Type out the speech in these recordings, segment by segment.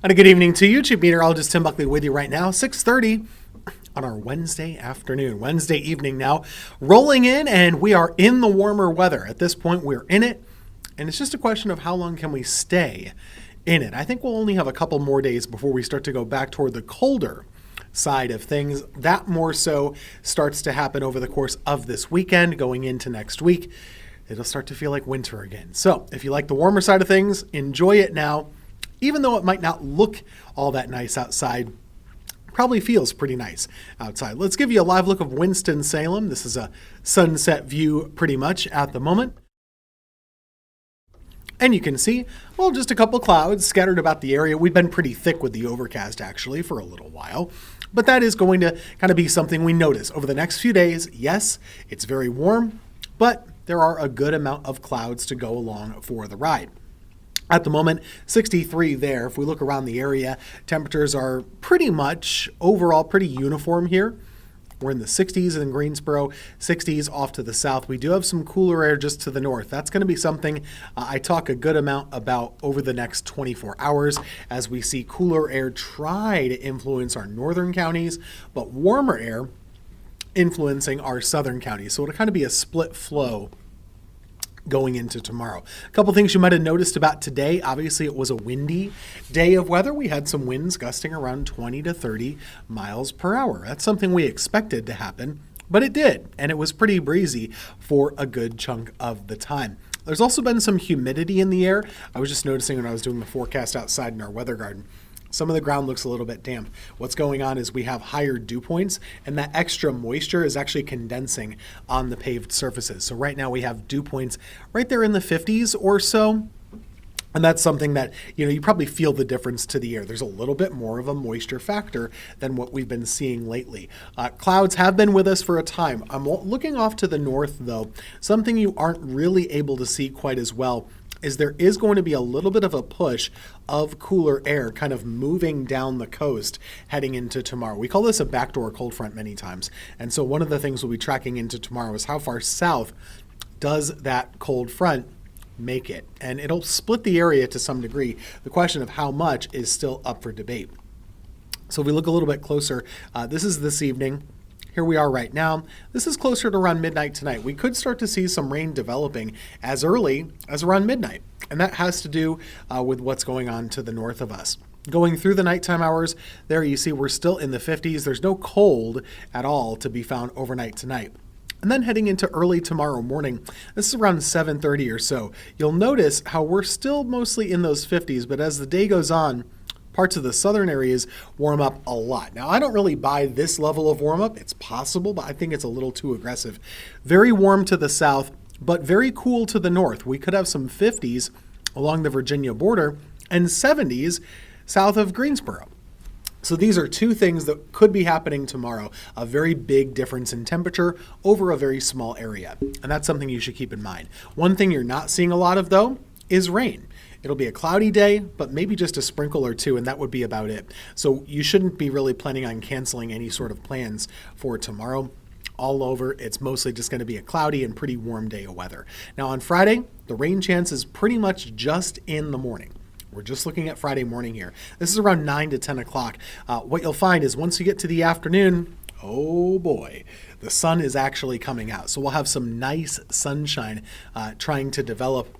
And a good evening to you. Chief Meteorologist Tim Buckley with you right now, 6:30 on our Wednesday afternoon, Wednesday evening now, rolling in, and we are in the warmer weather. At this point, we're in it, and it's just a question of how long can we stay in it. I think we'll only have a couple more days before we start to go back toward the colder side of things. That more so starts to happen over the course of this weekend, going into next week. It'll start to feel like winter again. So if you like the warmer side of things, enjoy it now. Even though it might not look all that nice outside, probably feels pretty nice outside. Let's give you a live look of Winston-Salem. This is a sunset view pretty much at the moment. And you can see, well, just a couple clouds scattered about the area. We've been pretty thick with the overcast actually for a little while, but that is going to kind of be something we notice over the next few days. Yes, it's very warm, but there are a good amount of clouds to go along for the ride. At the moment, 63 there. If we look around the area, temperatures are pretty much overall pretty uniform here. We're in the 60s in Greensboro, 60s off to the south. We do have some cooler air just to the north. That's going to be something I talk a good amount about over the next 24 hours as we see cooler air try to influence our northern counties, but warmer air influencing our southern counties. So it'll kind of be a split flow going into tomorrow. A couple things you might have noticed about today. Obviously, it was a windy day of weather. We had some winds gusting around 20 to 30 miles per hour. That's something we expected to happen, but it did, and it was pretty breezy for a good chunk of the time. There's also been some humidity in the air. I was just noticing when I was doing the forecast outside in our weather garden. Some of the ground looks a little bit damp. What's going on is we have higher dew points, and that extra moisture is actually condensing on the paved surfaces. So right now we have dew points right there in the 50s or so. And that's something that, you probably feel the difference to the air. There's a little bit more of a moisture factor than what we've been seeing lately. Clouds have been with us for a time. I'm looking off to the north, though. Something you aren't really able to see quite as well is there is going to be a little bit of a push of cooler air kind of moving down the coast heading into tomorrow. We call this a backdoor cold front many times. And so one of the things we'll be tracking into tomorrow is how far south does that cold front make it? And it'll split the area to some degree. The question of how much is still up for debate. So if we look a little bit closer, this is this evening. Here we are right now. This is closer to around midnight tonight. We could start to see some rain developing as early as around midnight. And that has to do with what's going on to the north of us. Going through the nighttime hours, there you see we're still in the 50s. There's no cold at all to be found overnight tonight. And then heading into early tomorrow morning, this is around 7:30 or so. You'll notice how we're still mostly in those 50s, but as the day goes on, parts of the southern areas warm up a lot. Now, I don't really buy this level of warm up. It's possible, but I think it's a little too aggressive. Very warm to the south, but very cool to the north. We could have some 50s along the Virginia border and 70s south of Greensboro. So these are two things that could be happening tomorrow, a very big difference in temperature over a very small area. And that's something you should keep in mind. One thing you're not seeing a lot of, though, is rain. It'll be a cloudy day, but maybe just a sprinkle or two, and that would be about it. So you shouldn't be really planning on canceling any sort of plans for tomorrow. All over, it's mostly just going to be a cloudy and pretty warm day of weather. Now on Friday, the rain chance is pretty much just in the morning. We're just looking at Friday morning here. This is around 9 to 10 o'clock. What you'll find is once you get to the afternoon, oh boy, the sun is actually coming out. So we'll have some nice sunshine trying to develop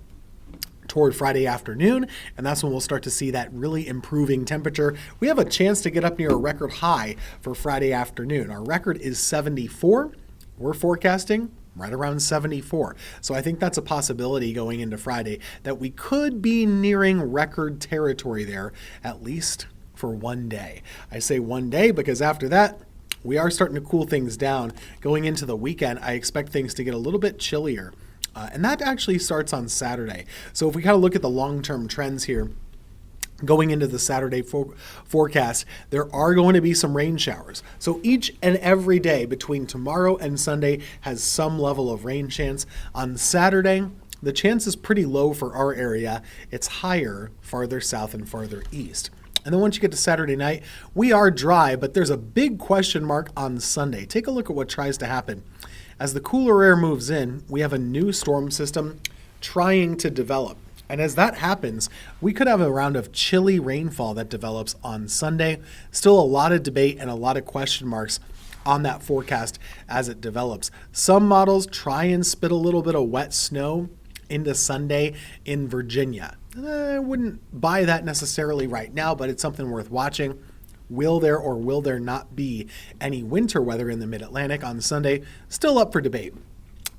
toward Friday afternoon, and that's when we'll start to see that really improving temperature. We have a chance to get up near a record high for Friday afternoon. Our record is 74. We're forecasting right around 74. So I think that's a possibility going into Friday that we could be nearing record territory there, at least for one day. I say one day because after that, we are starting to cool things down. Going into the weekend, I expect things to get a little bit chillier. And that actually starts on Saturday. So if we kind of look at the long-term trends here, going into the Saturday forecast, there are going to be some rain showers. So each and every day between tomorrow and Sunday has some level of rain chance. On Saturday, the chance is pretty low for our area. It's higher farther south and farther east. And then once you get to Saturday night, we are dry, but there's a big question mark on Sunday. Take a look at what tries to happen. As the cooler air moves in, we have a new storm system trying to develop. And as that happens, we could have a round of chilly rainfall that develops on Sunday. Still a lot of debate and a lot of question marks on that forecast as it develops. Some models try and spit a little bit of wet snow into Sunday in Virginia. I wouldn't buy that necessarily right now, but it's something worth watching. Will there or will there not be any winter weather in the mid-Atlantic on Sunday? Still up for debate.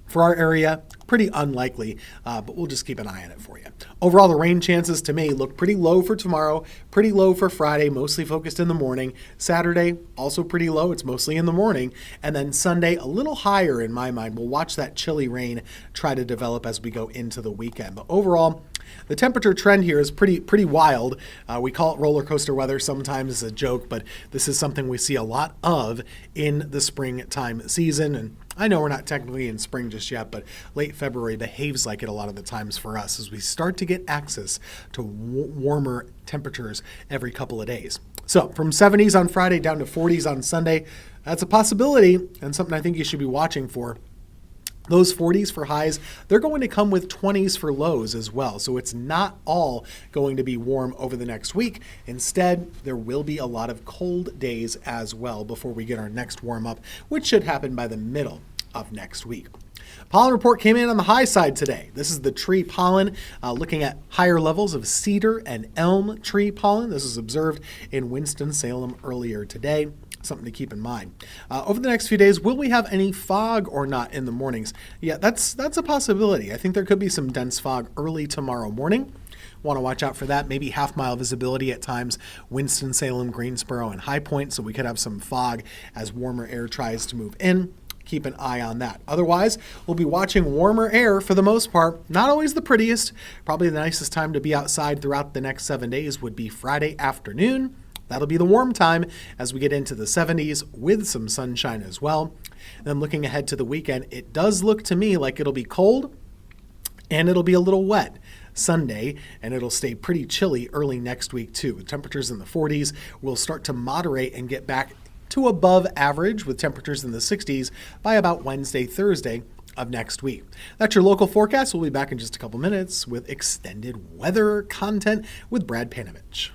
For our area, pretty unlikely, but we'll just keep an eye on it for you. Overall, the rain chances to me look pretty low for tomorrow, pretty low for Friday, mostly focused in the morning. Saturday, also pretty low. It's mostly in the morning. And then Sunday, a little higher in my mind. We'll watch that chilly rain try to develop as we go into the weekend. But overall, the temperature trend here is pretty wild. We call it roller coaster weather sometimes as a joke, but this is something we see a lot of in the springtime season. And I know we're not technically in spring just yet, but late February behaves like it a lot of the times for us as we start to get access to warmer temperatures every couple of days. So from 70s on Friday down to 40s on Sunday, that's a possibility and something I think you should be watching for. Those 40s for highs, they're going to come with 20s for lows as well. So it's not all going to be warm over the next week. Instead, there will be a lot of cold days as well before we get our next warm up, which should happen by the middle of next week. Pollen report came in on the high side today. This is the tree pollen, looking at higher levels of cedar and elm tree pollen. This was observed in Winston-Salem earlier today. Something to keep in mind. Over the next few days, will we have any fog or not in the mornings? Yeah, that's a possibility. I think there could be some dense fog early tomorrow morning. Want to watch out for that. Maybe half-mile visibility at times, Winston-Salem, Greensboro, and High Point, so we could have some fog as warmer air tries to move in. Keep an eye on that. Otherwise, we'll be watching warmer air for the most part. Not always the prettiest. Probably the nicest time to be outside throughout the next 7 days would be Friday afternoon. That'll be the warm time as we get into the 70s with some sunshine as well. Then looking ahead to the weekend, it does look to me like it'll be cold and it'll be a little wet Sunday, and it'll stay pretty chilly early next week too. With temperatures in the 40s, we'll start to moderate and get back to above average with temperatures in the 60s by about Wednesday, Thursday of next week. That's your local forecast. We'll be back in just a couple minutes with extended weather content with Brad Panovich.